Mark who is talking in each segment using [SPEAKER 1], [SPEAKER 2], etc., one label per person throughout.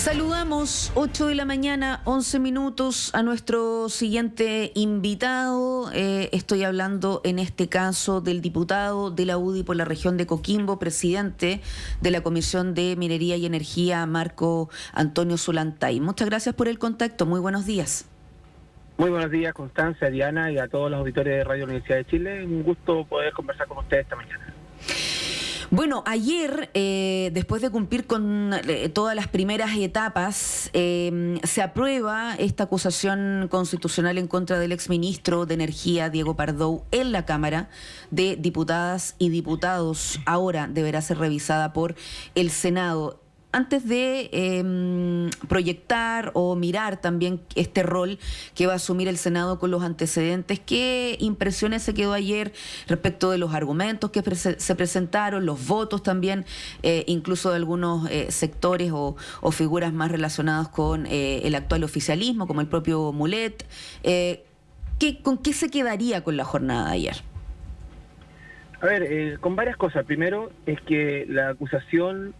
[SPEAKER 1] Saludamos 8 de la mañana, 11 minutos a nuestro siguiente invitado. Estoy hablando en este caso del diputado de la UDI por la región de Coquimbo, presidente de la Comisión de Minería y Energía, Marco Antonio Zulantay. Muchas gracias por el contacto. Muy buenos días.
[SPEAKER 2] Muy buenos días, Constancia, Diana y a todos los auditores de Radio Universidad de Chile. Un gusto poder conversar con ustedes esta mañana.
[SPEAKER 1] Bueno, ayer, después de cumplir con todas las primeras etapas, se aprueba esta acusación constitucional en contra del exministro de Energía, Diego Pardow, en la Cámara de Diputadas y Diputados. Ahora deberá ser revisada por el Senado. Antes de proyectar o mirar también este rol que va a asumir el Senado con los antecedentes, ¿qué impresiones se quedó ayer respecto de los argumentos que se presentaron, los votos también, incluso de algunos sectores o figuras más relacionadas con el actual oficialismo, como el propio Mulet? ¿Con qué se quedaría con la jornada de ayer?
[SPEAKER 2] A ver, con varias cosas. Primero es que la acusación,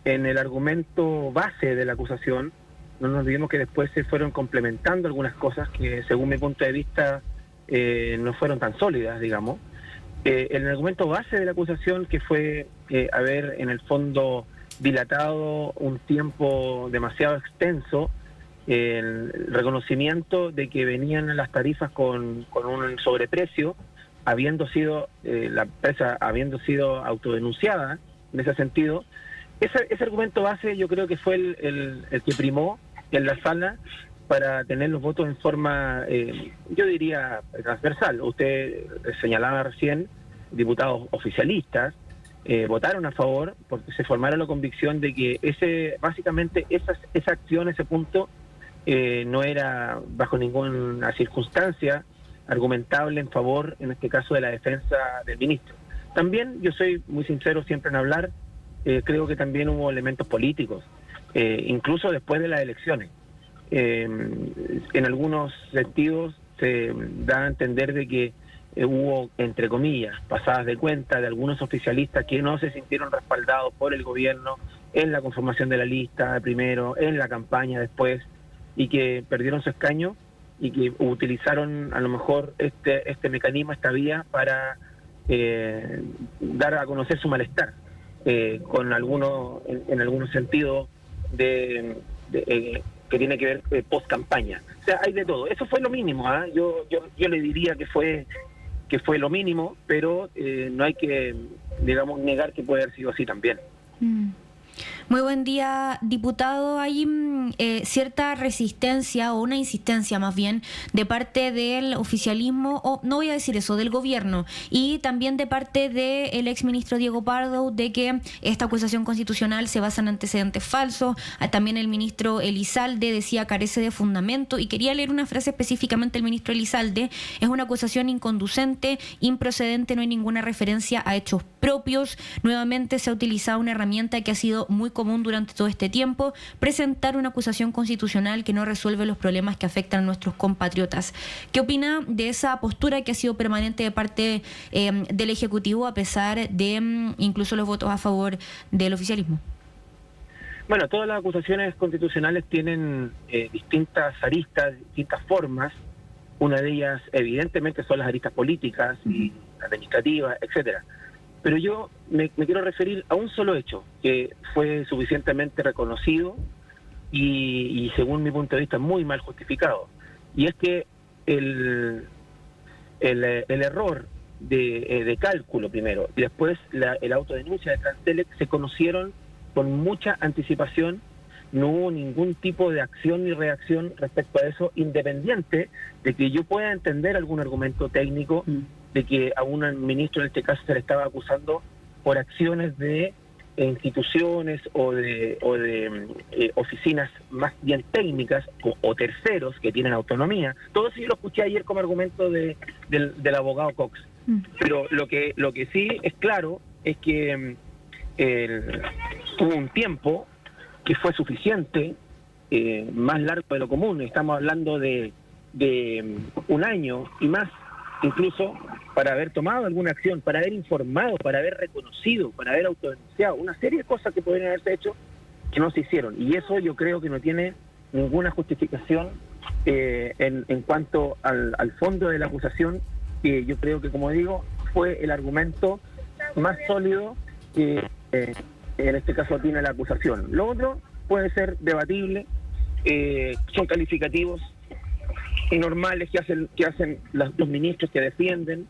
[SPEAKER 2] en el argumento base de la acusación, no nos olvidemos que después se fueron complementando algunas cosas que, según mi punto de vista, no fueron tan sólidas, digamos. En el argumento base de la acusación, que fue haber en el fondo dilatado un tiempo demasiado extenso el reconocimiento de que venían las tarifas con un sobreprecio, habiendo sido la empresa habiendo sido autodenunciada en ese sentido. Ese argumento base yo creo que fue el que primó en la sala para tener los votos en forma, yo diría, transversal. Usted señalaba recién, diputados oficialistas votaron a favor porque se formaron la convicción de que básicamente esa acción, ese punto, no era bajo ninguna circunstancia argumentable en favor, en este caso, de la defensa del ministro. También, yo soy muy sincero siempre en hablar, creo que también hubo elementos políticos, incluso después de las elecciones. En algunos sentidos se da a entender de que hubo, entre comillas, pasadas de cuenta de algunos oficialistas que no se sintieron respaldados por el gobierno en la conformación de la lista primero, en la campaña después, y que perdieron su escaño y que utilizaron a lo mejor este mecanismo, esta vía, para dar a conocer su malestar. Con algunos, en algunos sentidos que tiene que ver post campaña. O sea, hay de todo. Eso fue lo mínimo, ¿eh? Yo le diría que fue lo mínimo, pero no hay que, digamos, negar que puede haber sido así también.
[SPEAKER 3] Muy buen día, diputado. Hay cierta resistencia o una insistencia más bien de parte del oficialismo, o no voy a decir eso, del gobierno, y también de parte del exministro Diego Pardow, de que esta acusación constitucional se basa en antecedentes falsos. También el ministro Elizalde decía carece de fundamento, y quería leer una frase específicamente del ministro Elizalde: es una acusación inconducente, improcedente, no hay ninguna referencia a hechos propios. Nuevamente se ha utilizado una herramienta que ha sido muy común durante todo este tiempo: presentar una acusación constitucional que no resuelve los problemas que afectan a nuestros compatriotas. ¿Qué opina de esa postura que ha sido permanente de parte del Ejecutivo, a pesar de incluso los votos a favor del oficialismo?
[SPEAKER 2] Bueno, todas las acusaciones constitucionales tienen distintas aristas, distintas formas. Una de ellas, evidentemente, son las aristas políticas y administrativas, etcétera. Pero yo me quiero referir a un solo hecho que fue suficientemente reconocido y según mi punto de vista muy mal justificado. Y es que el error de cálculo primero y después el autodenuncia de Transelec se conocieron con mucha anticipación. No hubo ningún tipo de acción ni reacción respecto a eso, independiente de que yo pueda entender algún argumento técnico de que a un ministro en este caso se le estaba acusando por acciones de instituciones o de oficinas más bien técnicas o terceros que tienen autonomía. Todo eso yo lo escuché ayer como argumento del abogado Cox. Pero lo que sí es claro es que hubo un tiempo que fue suficiente, más largo de lo común. Estamos hablando de un año y más, incluso, para haber tomado alguna acción, para haber informado, para haber reconocido, para haber autodenunciado, una serie de cosas que podrían haberse hecho que no se hicieron. Y eso yo creo que no tiene ninguna justificación en cuanto al fondo de la acusación, que yo creo que, como digo, fue el argumento más sólido que en este caso tiene la acusación. Lo otro puede ser debatible, son calificativos y normales que hacen los ministros que defienden,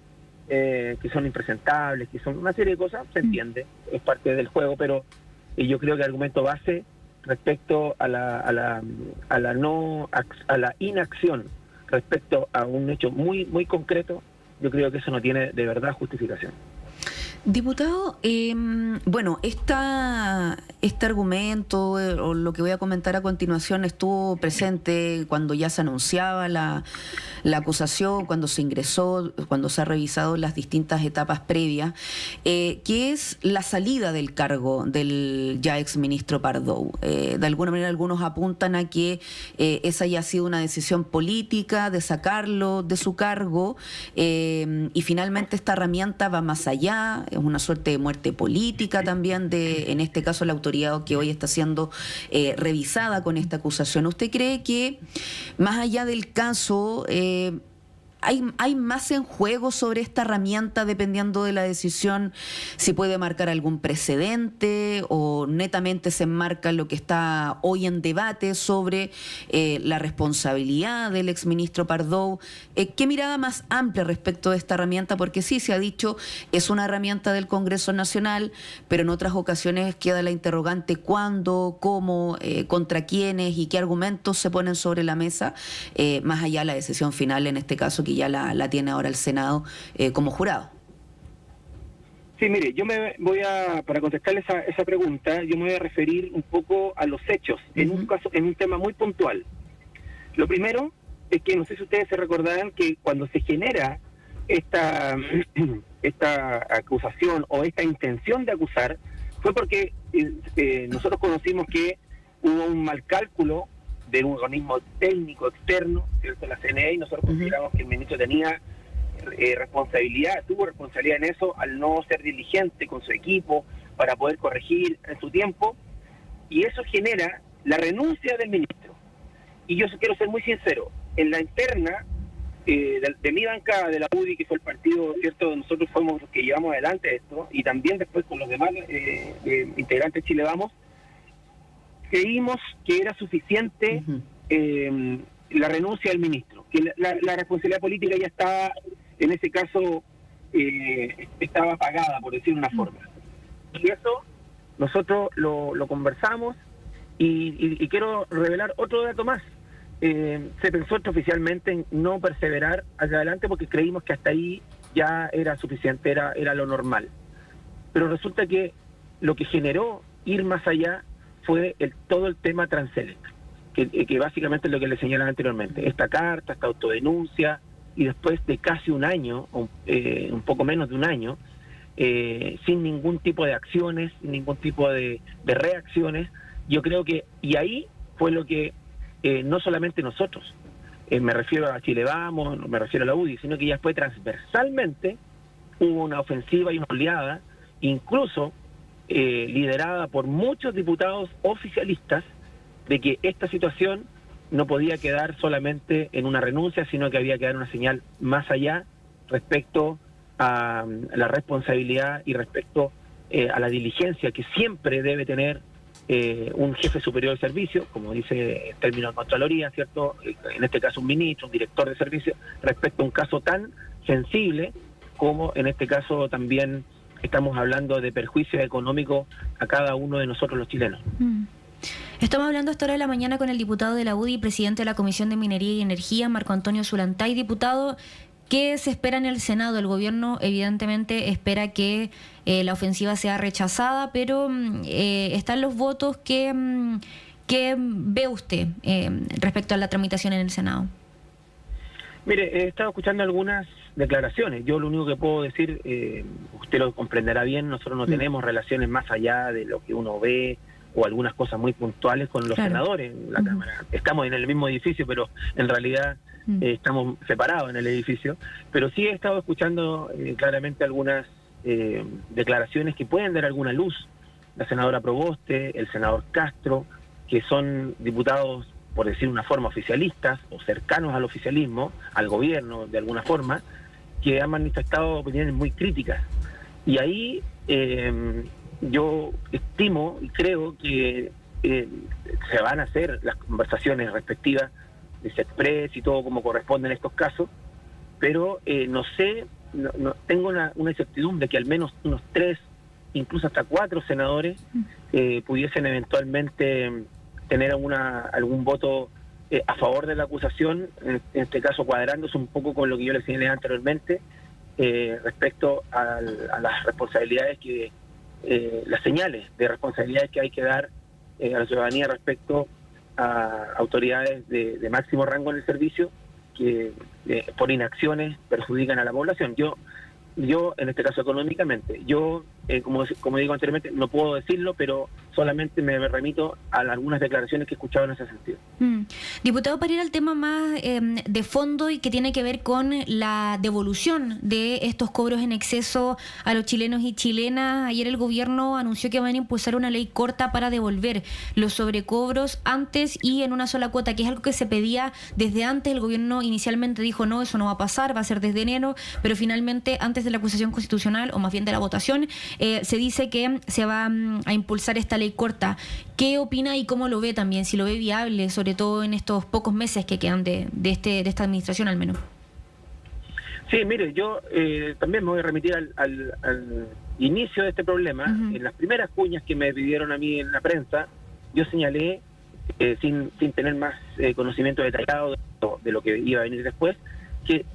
[SPEAKER 2] que son impresentables, que son una serie de cosas, se entiende, es parte del juego, pero yo creo que el argumento base respecto a la inacción respecto a un hecho muy muy concreto, yo creo que eso no tiene de verdad justificación.
[SPEAKER 1] Diputado, bueno, este argumento o lo que voy a comentar a continuación estuvo presente cuando ya se anunciaba la acusación, cuando se ingresó, cuando se ha revisado las distintas etapas previas, que es la salida del cargo del ya exministro Pardow. De alguna manera algunos apuntan a que esa haya sido una decisión política de sacarlo de su cargo, y finalmente esta herramienta va más allá. Es una suerte de muerte política también de, en este caso, la autoridad que hoy está siendo revisada con esta acusación. ¿Usted cree que, más allá del caso, hay más en juego sobre esta herramienta dependiendo de la decisión? Si puede marcar algún precedente o netamente se enmarca lo que está hoy en debate sobre la responsabilidad del exministro Pardow. ¿Qué mirada más amplia respecto de esta herramienta? Porque sí, se ha dicho, es una herramienta del Congreso Nacional, pero en otras ocasiones queda la interrogante cuándo, cómo, contra quiénes y qué argumentos se ponen sobre la mesa, más allá de la decisión final, en este caso, que ya la tiene ahora el Senado como jurado.
[SPEAKER 2] Sí, mire, yo me voy para contestarle esa pregunta, yo me voy a referir un poco a los hechos, en un caso, en un tema muy puntual. Lo primero es que no sé si ustedes se recordarán que cuando se genera esta acusación o esta intención de acusar, fue porque nosotros conocimos que hubo un mal cálculo de un organismo técnico externo, ¿cierto?, la CNE, y nosotros consideramos que el ministro tenía tuvo responsabilidad en eso al no ser diligente con su equipo para poder corregir en su tiempo, y eso genera la renuncia del ministro. Y yo quiero ser muy sincero, en la interna de mi bancada de la UDI, que fue el partido, ¿cierto?, nosotros fuimos los que llevamos adelante esto, y también después con los demás integrantes de Chile Vamos, creímos que era suficiente la renuncia del ministro, que la responsabilidad política ya estaba, en ese caso, estaba pagada, por decir una forma. Y eso nosotros lo conversamos, y quiero revelar otro dato más. Se pensó extraoficialmente en no perseverar hacia adelante porque creímos que hasta ahí ya era suficiente, era lo normal. Pero resulta que lo que generó ir más allá fue todo el tema Transelec, que básicamente es lo que le señalaba anteriormente. Esta carta, esta autodenuncia, y después de casi un año, un poco menos de un año, sin ningún tipo de acciones, ningún tipo de reacciones, yo creo que, y ahí fue lo que no solamente nosotros, me refiero a Chile Vamos, me refiero a la UDI, sino que ya fue transversalmente, hubo una ofensiva y una oleada, incluso liderada por muchos diputados oficialistas, de que esta situación no podía quedar solamente en una renuncia, sino que había que dar una señal más allá respecto a la responsabilidad y respecto a la diligencia que siempre debe tener un jefe superior de servicio, como dice el término de Contraloría, ¿cierto?, en este caso un ministro, un director de servicio, respecto a un caso tan sensible como en este caso también estamos hablando de perjuicio económico a cada uno de nosotros los chilenos.
[SPEAKER 3] Estamos hablando a esta hora de la mañana con el diputado de la UDI, presidente de la Comisión de Minería y Energía, Marco Antonio Zulantay. Diputado, ¿qué se espera en el Senado? El gobierno evidentemente espera que la ofensiva sea rechazada, pero están los votos que ve usted respecto a la tramitación en el Senado.
[SPEAKER 2] Mire, he estado escuchando algunas declaraciones. Yo lo único que puedo decir, usted lo comprenderá bien, nosotros no tenemos relaciones más allá de lo que uno ve o algunas cosas muy puntuales con los senadores en la Cámara. Estamos en el mismo edificio, pero en realidad estamos separados en el edificio. Pero sí he estado escuchando claramente algunas declaraciones que pueden dar alguna luz la senadora Proboste, el senador Castro, que son diputados, por decir una forma, oficialistas o cercanos al oficialismo, al gobierno de alguna forma, que han manifestado opiniones muy críticas. Y ahí yo estimo y creo que se van a hacer las conversaciones respectivas de CESPRES y todo como corresponde en estos casos, pero no sé, no tengo una incertidumbre que al menos unos 3, incluso hasta 4 senadores pudiesen eventualmente tener algún voto a favor de la acusación, en este caso cuadrándose un poco con lo que yo les señalé anteriormente, respecto a las responsabilidades las señales de responsabilidades que hay que dar a la ciudadanía respecto a autoridades de máximo rango en el servicio que por inacciones perjudican a la población. Yo en este caso económicamente, como digo anteriormente, no puedo decirlo, pero solamente me remito a algunas declaraciones que he escuchado en ese sentido.
[SPEAKER 3] Diputado, para ir al tema más de fondo y que tiene que ver con la devolución de estos cobros en exceso a los chilenos y chilenas, ayer el gobierno anunció que van a impulsar una ley corta para devolver los sobrecobros antes y en una sola cuota, que es algo que se pedía desde antes. El gobierno inicialmente dijo no, eso no va a pasar, va a ser desde enero, pero finalmente antes de la acusación constitucional, o más bien de la votación, se dice que se va a impulsar esta ley corta. ¿Qué opina y cómo lo ve también? Si lo ve viable, sobre todo en estos pocos meses que quedan de esta administración al menos.
[SPEAKER 2] Sí, mire, yo también me voy a remitir al inicio de este problema. En las primeras cuñas que me pidieron a mí en la prensa, yo señalé, sin tener más conocimiento detallado de lo que iba a venir después, que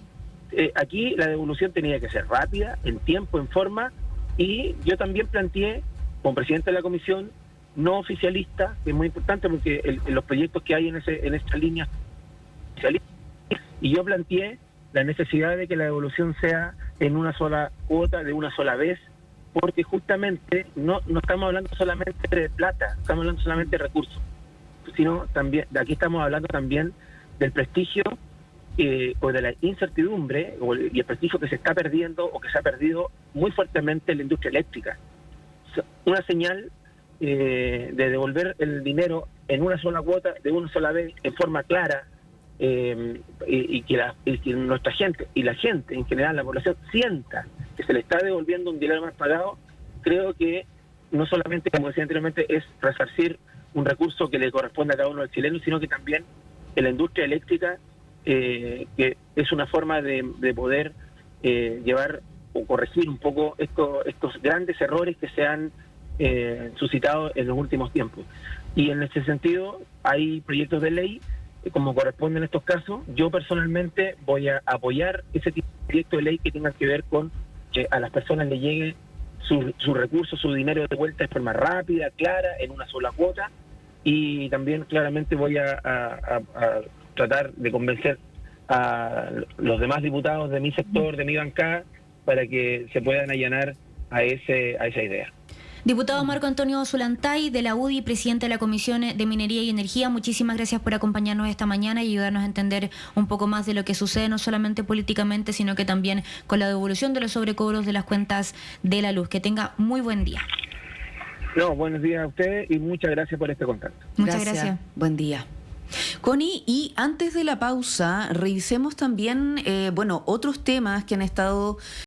[SPEAKER 2] aquí la devolución tenía que ser rápida, en tiempo, en forma, y yo también planteé, como presidente de la comisión, no oficialista, que es muy importante porque los proyectos que hay en esta línea oficialista, y yo planteé la necesidad de que la devolución sea en una sola cuota, de una sola vez, porque justamente no estamos hablando solamente de plata, estamos hablando solamente de recursos, sino también, de aquí estamos hablando también del prestigio o de la incertidumbre y el prestigio que se está perdiendo o que se ha perdido muy fuertemente en la industria eléctrica. Una señal de devolver el dinero en una sola cuota, de una sola vez, en forma clara, y que nuestra gente y la gente en general, la población, sienta que se le está devolviendo un dinero más pagado. Creo que no solamente, como decía anteriormente, es resarcir un recurso que le corresponde a cada uno de los chilenos, sino que también en la industria eléctrica, que es una forma de poder llevar o corregir un poco estos grandes errores que se han suscitado en los últimos tiempos. Y en ese sentido hay proyectos de ley, como corresponde en estos casos. Yo personalmente voy a apoyar ese tipo de proyectos de ley que tengan que ver con que a las personas le llegue sus recursos, su dinero de vuelta de forma rápida, clara, en una sola cuota. Y también claramente voy a tratar de convencer a los demás diputados de mi sector, de mi bancada, para que se puedan allanar a esa idea.
[SPEAKER 3] Diputado Marco Antonio Ollantay, de la UDI, presidente de la Comisión de Minería y Energía, muchísimas gracias por acompañarnos esta mañana y ayudarnos a entender un poco más de lo que sucede, no solamente políticamente, sino que también con la devolución de los sobrecobros de las cuentas de la luz. Que tenga muy buen día.
[SPEAKER 2] No, buenos días a ustedes y muchas gracias por este contacto.
[SPEAKER 3] Muchas gracias.
[SPEAKER 1] Buen día. Connie, y antes de la pausa, revisemos también, otros temas que han estado